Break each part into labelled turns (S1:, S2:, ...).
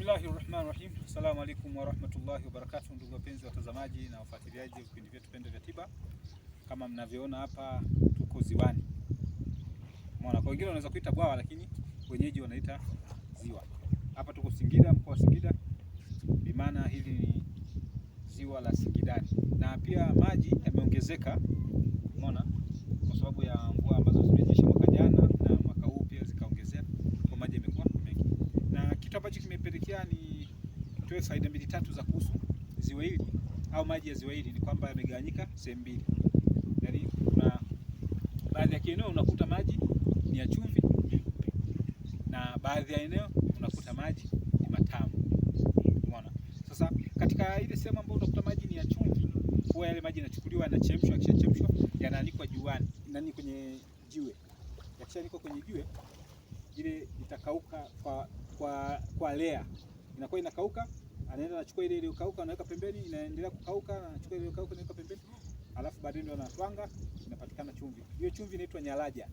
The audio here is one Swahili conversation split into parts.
S1: Bismillahirrahmanirrahim. Assalamu alaikum warahmatullahi wabarakatuh, ndugu wapenzi watazamaji na wafuatiliaji wa vipindi vyetu pendwa vya tiba. Kama mnavyoona hapa tuko ziwani. Umeona, kwa wengine wanaweza kuita bwawa lakini wenyeji wanaita ziwa. Hapa tuko Singida, mkoa wa Singida. Bimaana hili ni ziwa la Singidani. Na pia maji yameongezeka. Umeona? Kwa sababu ya mvua ambazo zimenyesha mwaka jana na mwaka huu pia zikaongezeka. Kwa maji yamekuwa mengi. Na kitu ambacho kimepelekea ni tuwe faida mbili tatu za kuhusu ziwa hili au maji ya ziwa hili ni kwamba yamegawanyika sehemu mbili. Yaani kuna baadhi ya eneo unakuta maji ni ya chumvi na baadhi ya eneo unakuta maji ni matamu. Umeona? Sasa katika ile sehemu ambayo unakuta maji ni ya chumvi, kwa yale maji yanachukuliwa yanachemshwa, yakishachemshwa yanaanikwa juani, ndani kwenye jiwe. Yakishaanikwa kwenye jiwe ile itakauka kwa lea. Inakuwa inakauka, anaenda anachukua ile iliyokauka anaweka pembeni, inaendelea kukauka, anachukua ile iliyokauka anaweka pembeni. Alafu baadaye ndio anatwanga, inapatikana chumvi. Hiyo chumvi inaitwa nyalaja,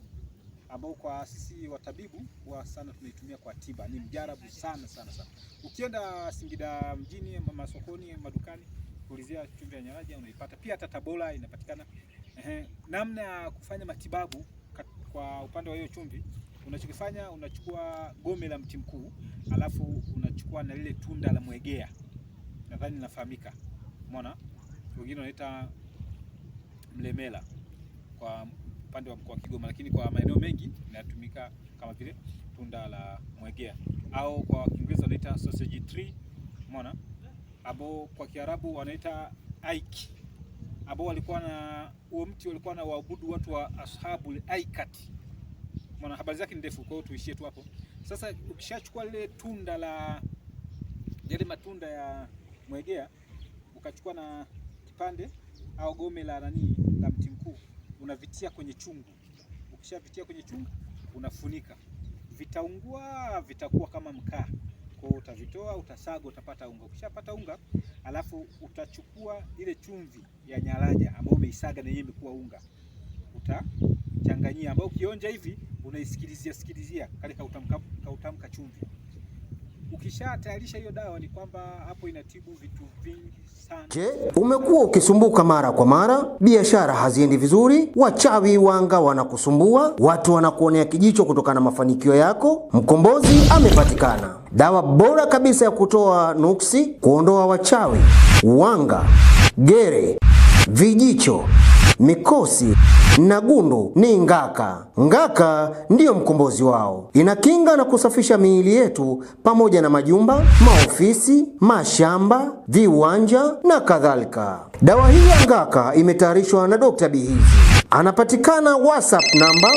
S1: ambao kwa sisi watabibu kwa sana tunaitumia kwa tiba. Ni mjarabu sana. Ukienda Singida mjini, masokoni, madukani, kuulizia chumvi ya nyalaja unaipata. Pia hata Tabora inapatikana. Namna ya kufanya matibabu kwa upande wa hiyo chumvi, unachokifanya unachukua gome la mti mkuu, alafu unachukua na lile tunda la mwegea. Nadhani linafahamika. Umeona? Wengine wanaita mlemela kwa upande wa mkoa wa Kigoma, lakini kwa maeneo mengi inatumika kama vile tunda la mwegea, au kwa Kiingereza wanaita sausage tree. Umeona? Ambao kwa Kiarabu wanaita aiki, ambao walikuwa na huo mti walikuwa na waabudu watu wa ashabul aikati. Umeona, habari zake ndefu, kwa hiyo tuishie tu hapo. Sasa ukishachukua lile tunda la yale matunda ya mwegea, ukachukua na kipande au gome la la mti mkuu, unavitia kwenye chungu. Ukishavitia kwenye chungu unafunika. Vitaungua, vitakuwa kama mkaa. Kwa hiyo utavitoa, utasaga, utapata unga. Ukishapata unga, alafu utachukua ile chumvi ya nyalaja ambayo umeisaga na yenyewe imekuwa unga. Utachanganyia, ambao ukionja hivi unaisikilizia katika utamka chumvi. Ukishatayarisha hiyo dawa ni kwamba hapo inatibu vitu vingi sana.
S2: Je, umekuwa ukisumbuka mara kwa mara, biashara haziendi vizuri, wachawi wanga wanakusumbua, watu wanakuonea kijicho kutokana na mafanikio yako? Mkombozi amepatikana. Dawa bora kabisa ya kutoa nuksi, kuondoa wachawi, wanga, gere, vijicho, mikosi na gundu ni Ngaka. Ngaka ndiyo mkombozi wao. Inakinga na kusafisha miili yetu pamoja na majumba, maofisi, mashamba, viwanja na kadhalika. Dawa hii ya Ngaka imetayarishwa na Dr. Bihizi. Anapatikana WhatsApp namba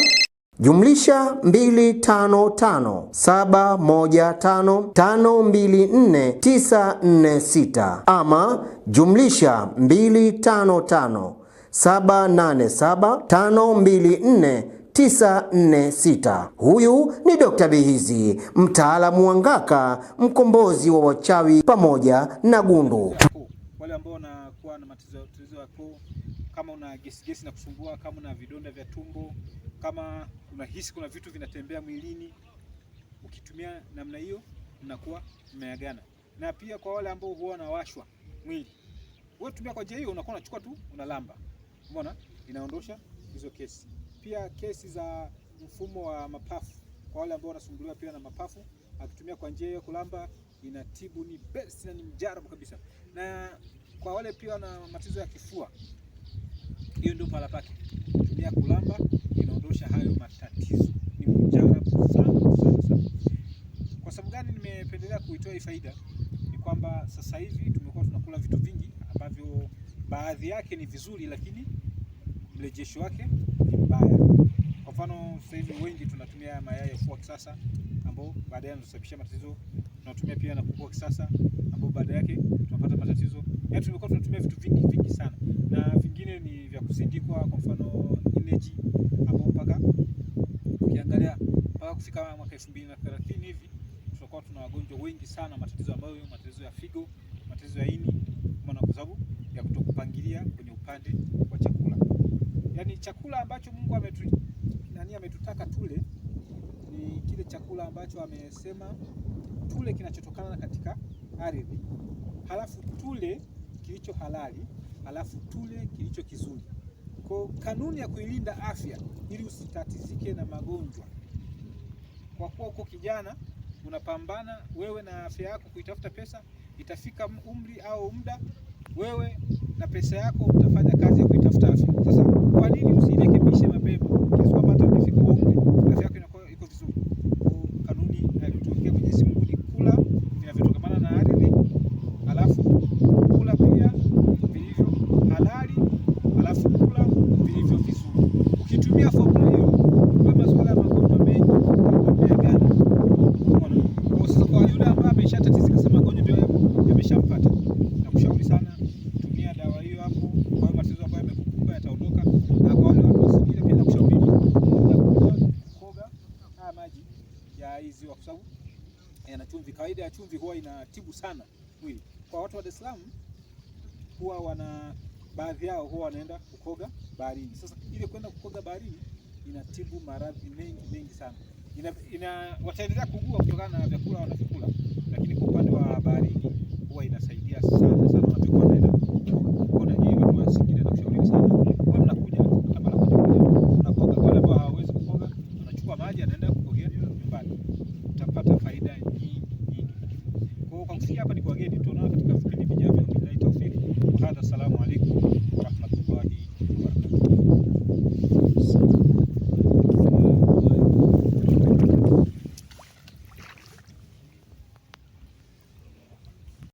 S2: +25571552496 ama +25578752496. Huyu ni Dr. Bihizi, mtaalamu wa Ngaka, mkombozi wa wachawi pamoja na gundu.
S1: Wale ambao wanakuwa na matatizo ya koo, kama una gesi na kusumbua, kama una vidonda vya tumbo, kama unahisi kuna vitu vinatembea mwilini, ukitumia namna hiyo unakuwa umeagana. Na pia kwa wale ambao huwa wanawashwa mwili, wewe tumia kwa njia hiyo, unakuwa unachukua tu unalamba. Umeona? Inaondosha hizo kesi. Pia kesi za mfumo wa mapafu, kwa wale ambao wanasumbuliwa pia na mapafu, akitumia kwa njia hiyo kulamba inatibu, ni best na ni mjarabu kabisa. Na kwa wale pia na matatizo ya kifua, hiyo ndio pala pake. Tumia kulamba, inaondosha hayo matatizo. Ni mjarabu sana. Kwa sababu gani nimependelea kuitoa hii faida? Ni kwamba sasa hivi tumekuwa tunakula vitu vingi ambavyo baadhi yake ni vizuri lakini mrejesho wake ni mbaya. Kwa mfano sasa hivi wengi tunatumia mayai ya kuku wa kisasa ambao baadaye yanasababisha matatizo. Tunatumia pia na kuku wa kisasa ambao baada yake tunapata matatizo. Yaani tumekuwa tunatumia vitu vingi sana. Na vingine ni vya kusindikwa, kwa mfano energy ambao mpaka ukiangalia mpaka kufika mwaka 2030 hivi tutakuwa tuna wagonjwa wengi sana, matatizo ya figo, matatizo ya ini, kwa sababu ya kutokupangilia kwenye upande wa chakula. Yaani chakula ambacho Mungu ametutaka tule ni kile chakula ambacho amesema tule kinachotokana katika ardhi, halafu tule kilicho halali, halafu tule kilicho kizuri. Kwa kanuni ya kuilinda afya ili usitatizike na magonjwa. Kwa kuwa uko kijana unapambana wewe na afya yako kuitafuta pesa, itafika umri au muda wewe na pesa yako utafanya kazi ya kuitafuta afya. Sasa kwa nini usirekebishe mapema kiasi kwamba hata ukifika umri afya yako inakuwa iko vizuri? Kanuni aliyotuwekea Mwenyezi Mungu ni kula vinavyotokamana na ardhi, halafu kula pia vilivyo halali, halafu kula vilivyo vizuri. Ukitumia formula hiyo kwa masuala ya magonjwa mengi yatapiagana. Kwa sasa kwa yule ambaye ameshatatizika sana magonjwa ndio yameshampata, nakushauri sana tumia dawa hiyo hapo. Kwa matatizo ambayo yamekukumba yataondoka, na kwa wale watu wasijile pia nakushauri kuoga haya maji ya hizi, kwa sababu yana chumvi. Kawaida ya chumvi huwa inatibu sana mwili. Kwa watu wa Dar es Salaam huwa baadhi yao huwa wanaenda kukoga baharini. Sasa ile kwenda kukoga baharini inatibu maradhi mengi sana. Wataendelea kuugua kutokana na vyakula wanavyokula, lakini kwa upande wa baharini huwa inasaidia sana wanapokuwa wanaenda kukoga. Kuna hii watu wa Singida na kushauri sana, kwa mnakuja kama unakoga, kwa wale ambao hawawezi kukoga unachukua maji anaenda kukogea nyumbani, utapata faida nyingi. Kwa kufikia hapa ni kwa geni, tunaona katika vipindi vijavyo. Assalamu alaikum.